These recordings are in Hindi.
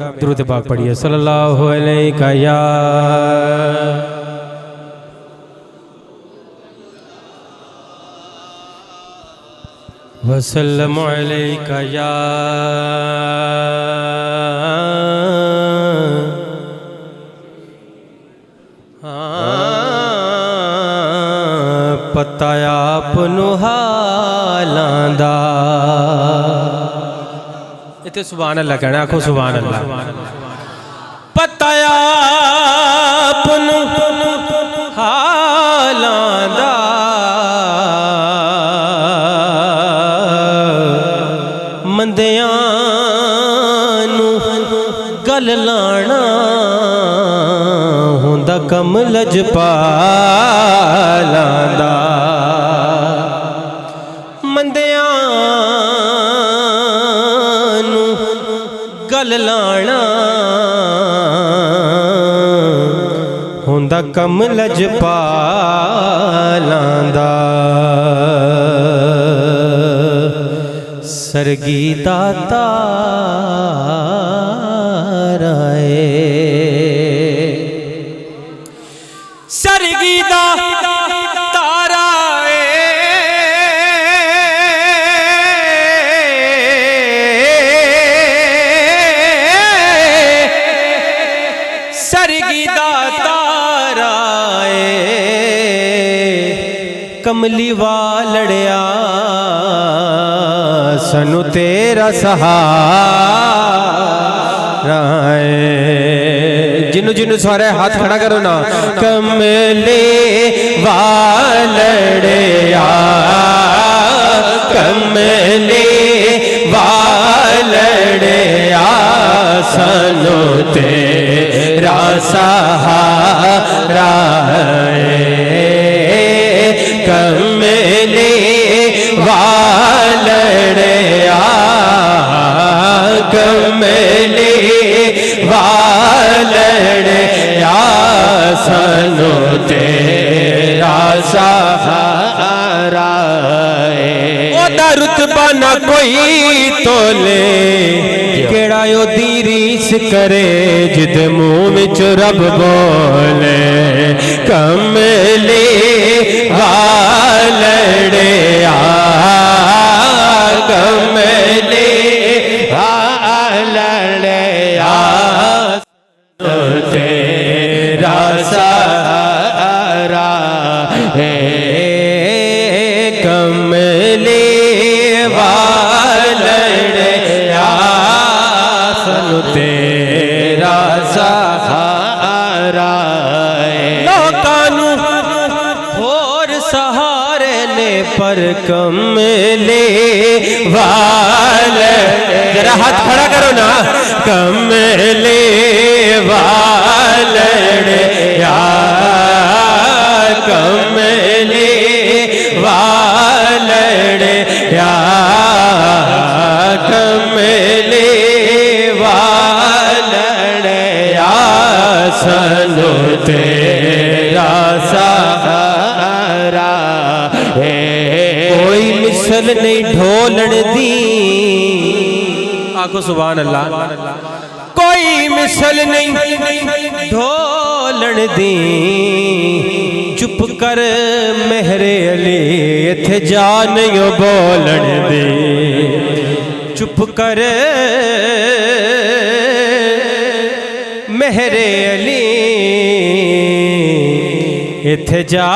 दुरूद पाक पढ़िए सल्लल्लाहु अलैहि या वसल्लम अलैका या पता आपनु हालां दा। इत्थे सुभान अल्लाह कहना, आखो सुभान अल्लाह। पता आपनु हालां दा, मंदियां नू गल लाना हुंदा कम लजपालां दा। मंदियां नू गल लाना हुंदा कम लजपालां दा। सरगी दाता राए, सरगी दाता राए, सरगी दाता राए, कमली वालड़िया सनु तेरा सहारा है। जिन्नू जिन्नू सारे हाथ खड़ा करो ना। कमले वालड़िया, कमले वालड़िया सनु तेरा सहारा है। कमले वालड़िया, कमले वालड़िया सनु तेरा सहारा है। ओदा रुतबा ना कोई तोले, केड़ा ओदी रीस करे जिद मुंह विच रब बोले। कमले वालड़िया, कमले वालड़िया तेरा सहारा है। कमले वालड़िया सनु तेरा सहारा है। लोकानू होर सहारे ने पर कमले वाले, जरा हाथ खड़ा करो ना। कमले वालड़िया, कमले वालड़िया, कमले वालड़िया सनु तेरा सहारा है। कोई मिसल नहीं ढोलण दी, आखो सुभान अल्लाह। कोई मिसल नहीं ढोलण दी, चुप कर मेहरे अली इत्थे जा नहीं बोलण दी। चुप कर मेहरे अली इत्थे जा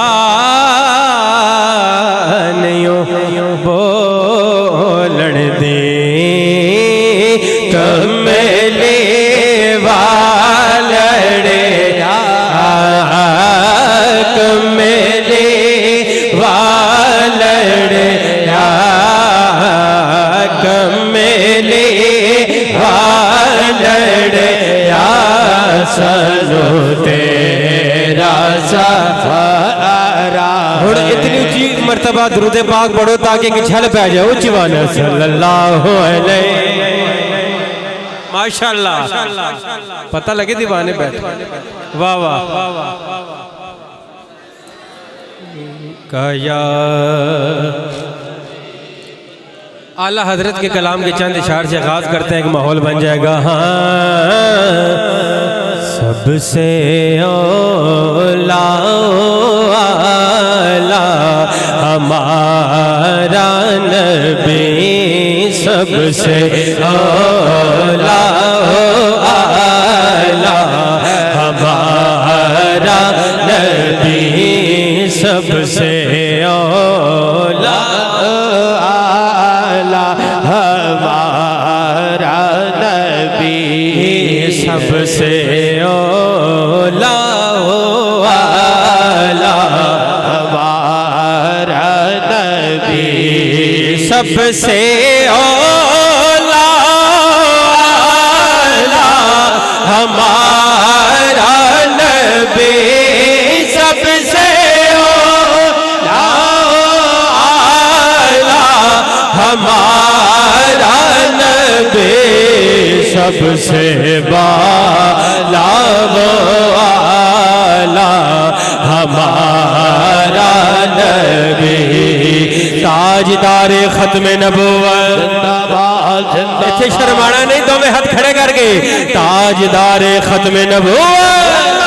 नहीं बोलण दी। कमले वालड़िया, कमले वालड़िया, कमले वालड़िया सनु तेरा सहारा। हुण इतनी ऊंची मर्तबा दुरूद पाक पढ़ो ताकि एक छल पै जाए। उच्ची बात सल्लल्लाहु अलैहि माशाअल्लाह। पता लगे दीवाने बैठे। वाह वाह कया आला हजरत के कलाम के चंद इशार से आगाज करते हैं कि माहौल बन जाएगा। हाँ सबसे औला हमारा नबी, सबसे औला हमारा नबी, सबसे औला हमारा नबी, सबसे औला हमारा नबी, सबसे औला हमारा नबी, सबसे औला हमारा नबी, सबसे बाला वाला हमारा नबी, ताजदारे खत्म नबुव्वत, इत्थे शर्माना नहीं, दोवें हाथ खड़े करके ताजदारे खत्म नबुव्वत,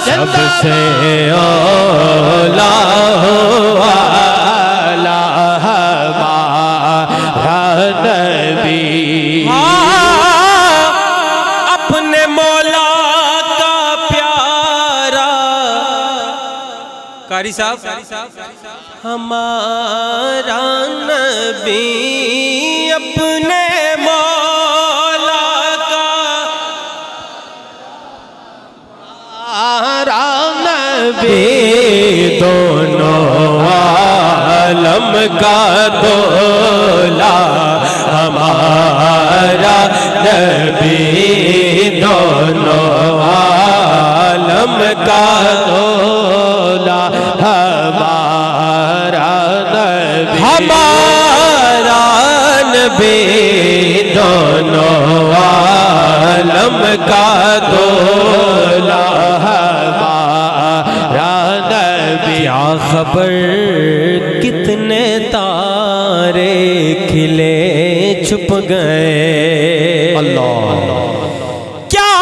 सबसे औला हमारा नबी। अपने मौला का प्यारा कारी साहब हमारा नबी, अपने मौला का हमारा नबी, दोनों आलम का दोला हमारा नबी, दोनों आलम का दोला हमारा नबी, हमारा नबी, दोनों आलम का दोला हमारा नबी। क्या खबर कितने तारे खिले छुप गए, अल्लाह क्या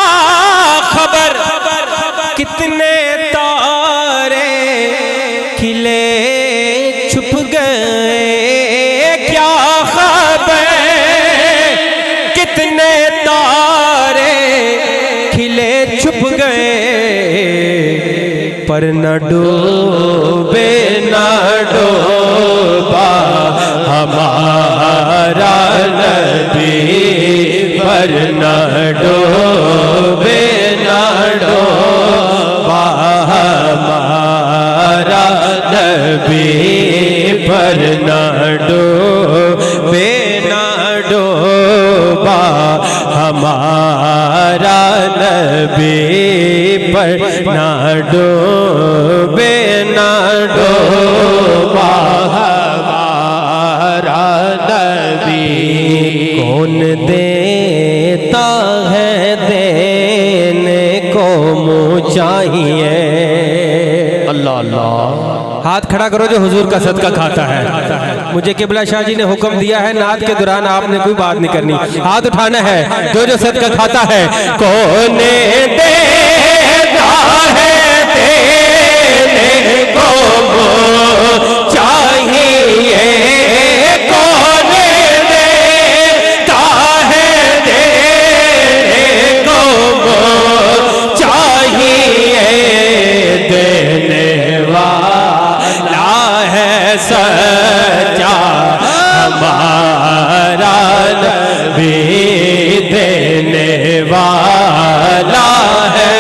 खबर कितने तारे खिले छुप गए, क्या खबर कितने तारे खिले छुप गए, पर न डूबे न डूबा हमारा नबी, पर न डूबे न डूबा हमारा नबी, पर न डूबे न डूबा हमारा नबी, पर न डूबे न डूबा हमारा नबी। कौन देता है देने को मुँह चाहिए, अल्लाह अल्लाह। हाथ खड़ा करो जो हुजूर का सदका खाता है। मुझे किबला शाह जी ने हुक्म दिया है, नात के दौरान आपने कोई बात नहीं करनी, हाथ उठाना है। जो सदका खाता है, कौन देता है देने को चाहिए, कौन देता है देने को चाहिए, देने वाला है सच्चा हमारा नबी, देने वाला है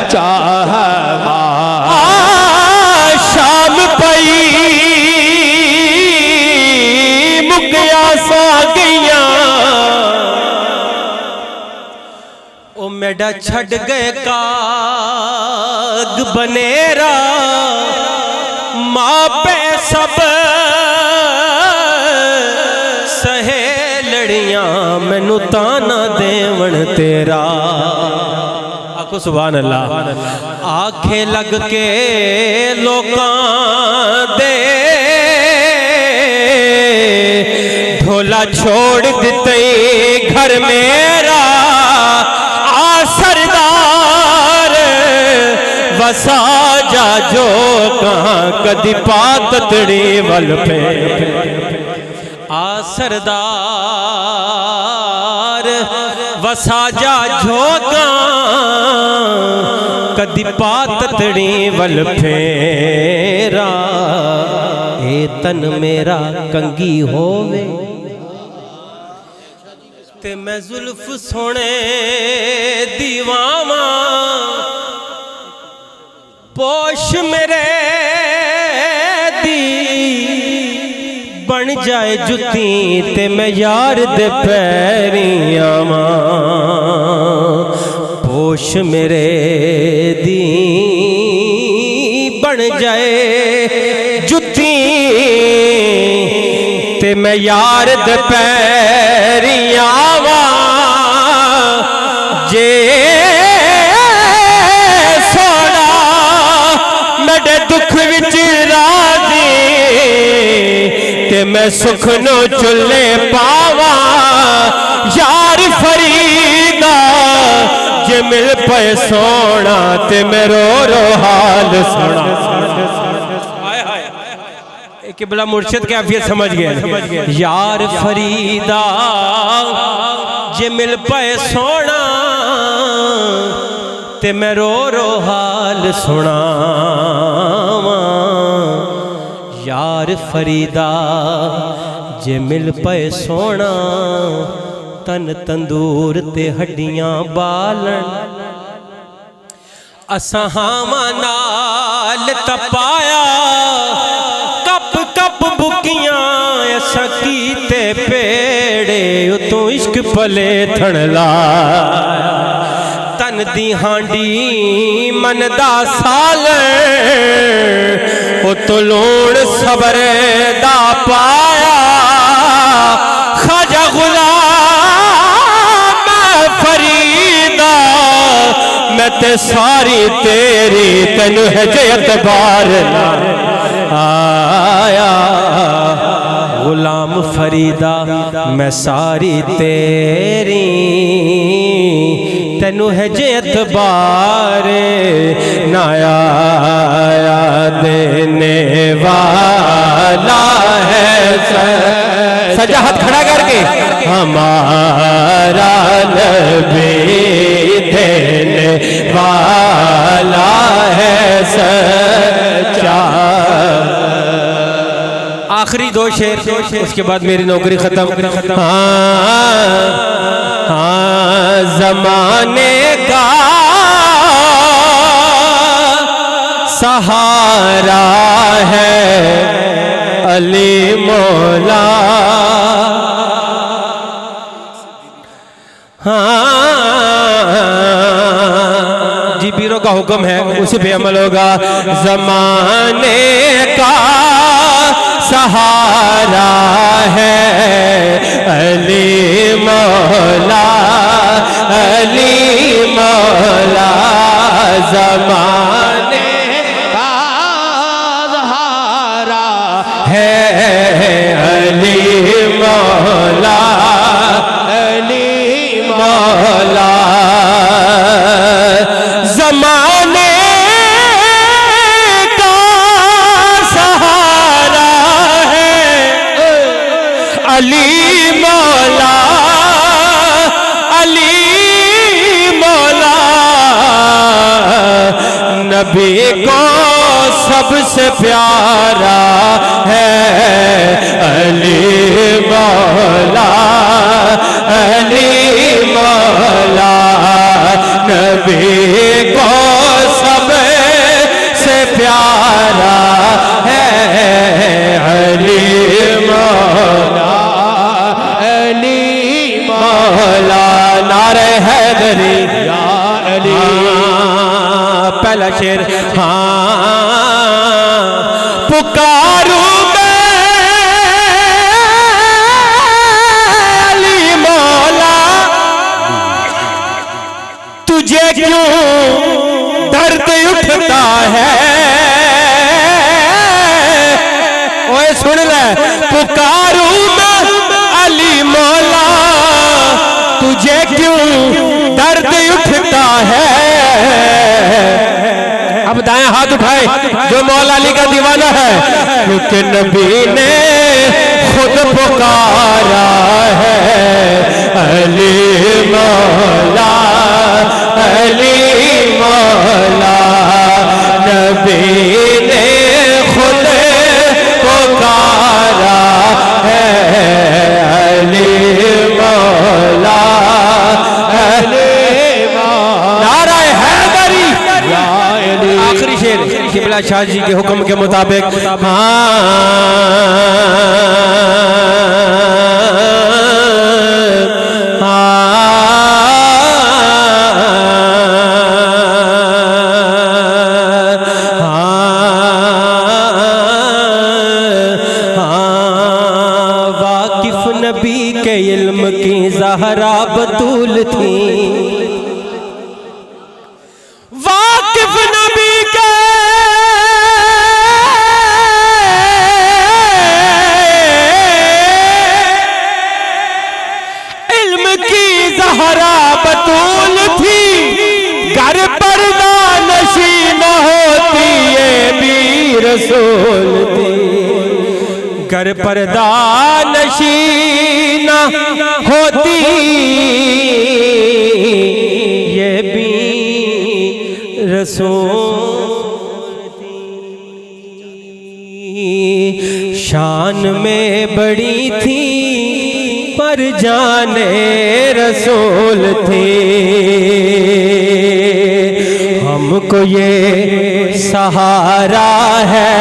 चाह शाम पई मुकिया सा गईया, ओ मेडा छड़ गए काग बनेरा, मापे सब सहेलड़ियां मैनू ताना देवण तेरा। आखो सुभान अल्लाह। आखे लग के लोकां दे झोला छोड़ देते घर मेरा आ सरदार वसा जा जो कहाँ कदी पातड़ी वल पे आ सरदार वसा जा झोका कदी पातड़ी वल फेरा ए तन मेरा कंगी होवे ते मैं जुल्फ सोने दीवामा पोश मेरे दी बन जाए जुती ते मैं यार दे पैरियां मां पोश मेरे दी बन जाए जुती ते मैं यार दे पैरियां मां जे सोना मेरे दुख विच राजी ते मैं सुख नो चुले पावा यार फरीदा जे मिल पे सोना ते मैं रो रो हाल सुना किबला मुर्शिद कैफियत समझ गया यार फरीदा जे मिल पे सोना ते मैं रो रो हाल सुना यार फरीदा जे मिल पे सोना तन तंदूर ते हड्डियां बालन असा हावा नाल तपाया कप कप बुकियां असा कीते पेड़े उतों इश्क पले थणला तन दी हांडी मन दा साल तो लूण सबर दा पाया खाजा गुलाम फरीदा मैं ते सारी तेरी तेन है जे एतबार आया गुलाम फरीदा मैं सारी तेरी तेनू है जे एतबार नाया देने वाला है सजा हाथ खड़ा करके हमारा नबी देने वाला है सच्चा। आखिरी दो शेर उसके बाद मेरी नौकरी खत्म। हाँ ज़माने का सहारा है अली मौला। हाँ जी पीरों का हुक्म है उसी पे अमल होगा। ज़माने का सहारा है अली मौला, अली मौला। ज़माने का सहारा है अली मौला, अली मौला। ज़माने अली मौला, अली मौला। नबी को सबसे प्यारा है अली मौला, अली मौला। नबी को सबसे प्यारा है अली मौला, नारे हैदरी या अली। पहला शेर हाँ पुकारू मैं अली मौला, तुझे क्यों दर्द उठता है। ओए सुन ले पुकारू मैं अली हाथ उठाए जो मौला अली का दीवाना है, क्योंकि नबी ने खुद पुकारा है अली मौला, अली मौला। नबी ने खुद पुकारा है अली मौला, अली मौला। नाराए हैदरी। आखिरी शेर किबला शाह जी के हुक्म के मुताबिक। वाकिफ नबी के इल्म की ज़हरा बतूल थी, वाकिफ नबी के इल्म की ज़हरा बतूल थी, घर पर्दा नशी न होती ये भी रसूल थी, घर पर्दा नशी न होती ये भी रसूल थी। शान में बड़ी थी पर जाने रसूल थे। हमको ये सहारा है,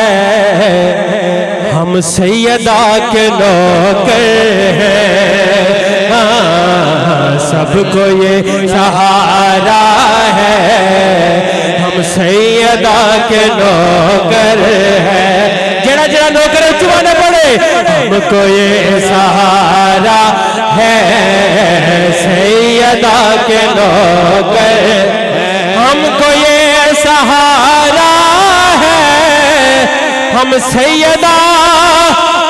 हम सैयदा के नौकर हैं, सबको ये सहारा है, हम सैयदा के नौकर हैं। जरा जरा नौकर चुमाने पड़े। हमको ये सहारा है सैयदा के नौकर, हमको ये सहारा है, हम सैयदा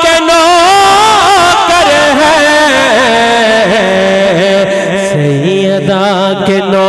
के नौकर हैं, सैयदा के नौकर।